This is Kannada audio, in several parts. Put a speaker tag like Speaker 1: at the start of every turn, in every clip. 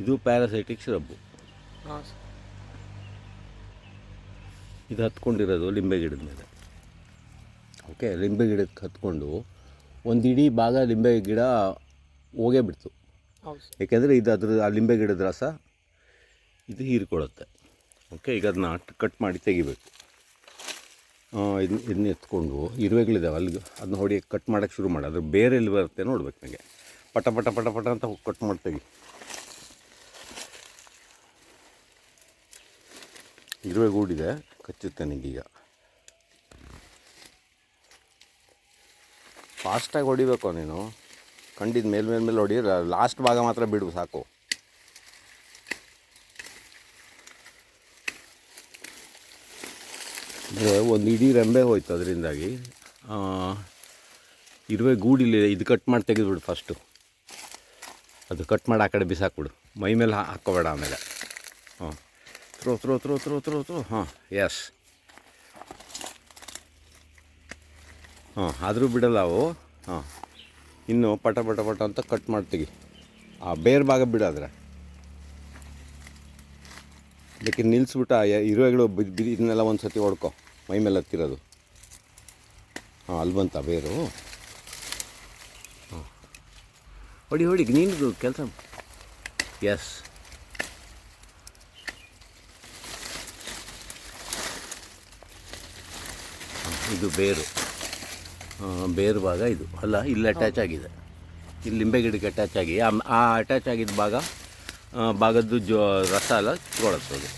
Speaker 1: ಇದು ಪ್ಯಾರಾಸೈಟಿಕ್ ಶ್ರಬ್ಬು.
Speaker 2: ಹಾಂ ಸರ್.
Speaker 1: ಇದು ಹತ್ಕೊಂಡಿರೋದು ಲಿಂಬೆ ಗಿಡದ ಮೇಲೆ. ಓಕೆ, ಲಿಂಬೆ ಗಿಡಕ್ಕೆ ಹತ್ಕೊಂಡು ಒಂದು ಇಡೀ ಭಾಗ ಲಿಂಬೆ ಗಿಡ ಹೋಗೇ ಬಿಡ್ತು.
Speaker 2: ಹೌದು ಸರ್.
Speaker 1: ಏಕೆಂದರೆ ಇದು ಆ ಲಿಂಬೆ ಗಿಡದ ರಸ ಇದು ಹೀರಿಕೊಳ್ಳುತ್ತೆ. ಓಕೆ, ಈಗ ಅದನ್ನ ಕಟ್ ಮಾಡಿ ತೆಗಿಬೇಕು. ಇದನ್ನ ಎತ್ಕೊಂಡು ಇರುವೆಗಳಿದ್ದಾವೆ ಅಲ್ಲಿಗೆ ಅದನ್ನ ಹೊಡಿ ಕಟ್ ಮಾಡೋಕ್ಕೆ ಶುರು ಮಾಡಿ. ಅದ್ರ ಬೇರೆ ಎಲ್ಲಿ ಬರುತ್ತೆ ನೋಡ್ಬೇಕು ನನಗೆ. ಪಟ ಪಟ ಪಟ ಪಟ ಅಂತ ಕಟ್ ಮಾಡಿ ತೆಗಿ. ಇರುವೆ ಗೂಡಿದೆ, ಕಚ್ಚುತ್ತೆ ನನಗೀಗ. ಫಾಸ್ಟಾಗಿ ಹೊಡಿಬೇಕು ನೀನು. ಕಂಡಿದ್ದು ಮೇಲೆ ಹೊಡಿ. ಲಾಸ್ಟ್ ಭಾಗ ಮಾತ್ರ ಬಿಡು ಸಾಕು. ಅಂದರೆ ಒಂದು ಇಡೀ ರೆಂಬೆ ಹೋಯ್ತು ಅದರಿಂದಾಗಿ. ಇರುವೆ ಗೂಡಿಲಿ ಇದು ಕಟ್ ಮಾಡಿ ತೆಗೆದುಬಿಡು ಫಸ್ಟು. ಅದು ಕಟ್ ಮಾಡಿ ಆ ಕಡೆ ಬಿಸಾಕ್ಬಿಡು. ಮೈ ಮೇಲೆ ಹಾಕ್ಕೋಬೇಡ ಆಮೇಲೆ. ಹಾಂ, ಥ್ರೋ. ಹಾಂ, ಎಸ್. ಹಾಂ, ಆದರೂ ಬಿಡಲ್ಲ ಅವು. ಹಾಂ, ಇನ್ನು ಪಟ ಅಂತ ಕಟ್ ಮಾಡಿ ತೆಗಿ. ಬೇರೆ ಭಾಗ ಬಿಡಾದ್ರೆ ಅದಕ್ಕೆ ನಿಲ್ಲಿಸ್ಬಿಟ್ಟು ಇರುವೆಗಳು ಇದನ್ನೆಲ್ಲ ಒಂದು ಸತಿ ಹೊಡ್ಕೊ. ಮೈ ಮೇಲೆ ಹತ್ತಿರೋದು. ಹಾಂ, ಅಲ್ಲಿ ಬಂತ ಬೇರು. ಹಾಂ, ಹೊಡಿ ನೀನು ಕೆಲಸ. ಎಸ್. ಇದು ಬೇರು ಭಾಗ ಇದು ಅಲ್ಲ, ಇಲ್ಲಿ ಅಟ್ಯಾಚ್ ಆಗಿದೆ. ಇಲ್ಲಿ ಲಿಂಬೆ ಗಿಡಕ್ಕೆ ಅಟ್ಯಾಚ್ ಆಗಿ ಆ ಅಟ್ಯಾಚ್ ಆಗಿದ್ದ ಭಾಗದ್ದು ರಸ ಎಲ್ಲ ತೊಗೊಳತ್ತದು.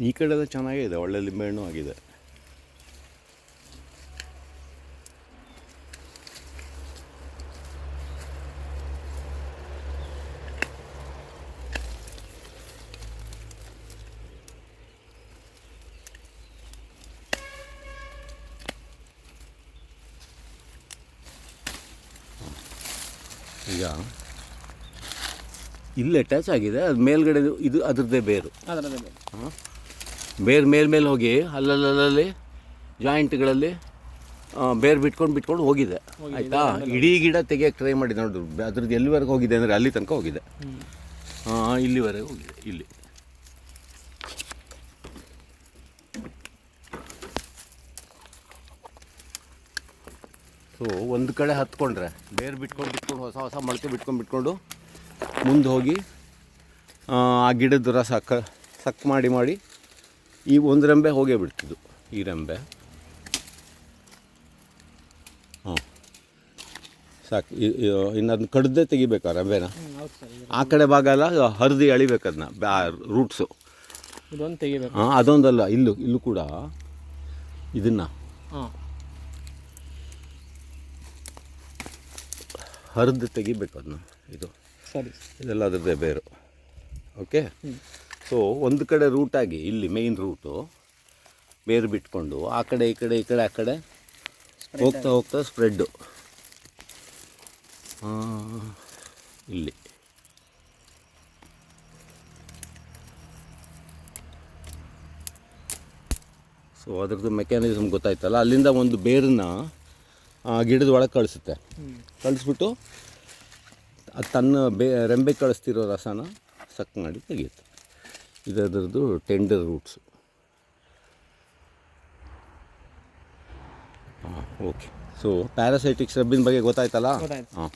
Speaker 1: ಈ ಕಡೆ ಎಲ್ಲ ಚೆನ್ನಾಗಿದೆ, ಒಳ್ಳೆ ಲಿಂಬೆಹಣ್ಣು ಆಗಿದೆ. ಈಗ ಇಲ್ಲಿ ಅಟ್ಯಾಚ್ ಆಗಿದೆ, ಅದು ಮೇಲ್ಗಡೆ ಇದು ಅದರದ್ದೇ ಬೇರು. ಹಾಂ, ಬೇರು ಮೇಲೆ ಹೋಗಿ ಅಲ್ಲಲ್ಲಿ ಜಾಯಿಂಟ್ಗಳಲ್ಲಿ ಬೇರು ಬಿಟ್ಕೊಂಡು ಹೋಗಿದೆ. ಆಯಿತಾ? ಇಡೀ ಗಿಡ ತೆಗಿಯೋಕ್ಕೆ ಟ್ರೈ ಮಾಡಿ ನೋಡು. ಅದ್ರದ್ದು ಎಲ್ಲಿವರೆಗೆ ಹೋಗಿದೆ ಅಂದರೆ ಅಲ್ಲಿ ತನಕ ಹೋಗಿದೆ. ಇಲ್ಲಿವರೆಗೆ ಹೋಗಿದೆ. ಇಲ್ಲಿ ಸೊ ಒಂದು ಕಡೆ ಹತ್ಕೊಂಡ್ರೆ ಬೇರು ಬಿಟ್ಕೊಂಡು ಹೊಸ ಮೊಳಕೆ ಬಿಟ್ಕೊಂಡು ಮುಂದೆ ಹೋಗಿ ಆ ಗಿಡದ ರಸ ಸಕ್ ಮಾಡಿ ಈ ಒಂದು ರೆಂಬೆ ಹೋಗೇ ಬಿಡ್ತಿದ್ದು. ಈ ರೆಂಬೆ ಹಾಂ ಸಾಕು. ಇನ್ನು ಅದನ್ನ ಕಡ್ದೇ ತೆಗಿಬೇಕು ಆ ರೆಂಬೆನ. ಆ ಕಡೆ ಭಾಗ ಎಲ್ಲ ಹರಿದು ಎಳಿಬೇಕು ಅದನ್ನ, ರೂಟ್ಸು. ಹಾಂ, ಅದೊಂದಲ್ಲ, ಇಲ್ಲೂ ಕೂಡ ಇದನ್ನು ಹರಿದು ತೆಗಿಬೇಕು ಅದನ್ನ. ಇದೆಲ್ಲ ಅದರದ್ದೇ ಬೇರು. ಓಕೆ, ಸೊ ಒಂದು ಕಡೆ ರೂಟಾಗಿ ಇಲ್ಲಿ ಮೇಯ್ನ್ ರೂಟು ಬೇರು ಬಿಟ್ಕೊಂಡು ಆ ಕಡೆ ಈ ಕಡೆ ಹೋಗ್ತಾ ಸ್ಪ್ರೆಡ್ಡು ಇಲ್ಲಿ. ಸೊ ಅದ್ರದ್ದು ಮೆಕ್ಯಾನಿಸಮ್ ಗೊತ್ತಾಯ್ತಲ್ಲ. ಅಲ್ಲಿಂದ ಒಂದು ಬೇರನ್ನ ಗಿಡದ ಒಳಗೆ ಕಳಿಸ್ಬಿಟ್ಟು ಅದು ತನ್ನ ರೆಂಬೆ ಕಳಿಸ್ತಿರೋ ರಸನ ಸಕ್ ಮಾಡಿ ತೆಗೆಯುತ್ತೆ. ಇದರದ್ದು ಟೆಂಡರ್ ರೂಟ್ಸು. ಹಾಂ, ಓಕೆ. ಸೊ ಪ್ಯಾರಾಸೈಟಿಕ್ ಶ್ರಬ್ಬಿನ ಬಗ್ಗೆ ಗೊತ್ತಾಯ್ತಲ್ಲ. ಹಾಂ.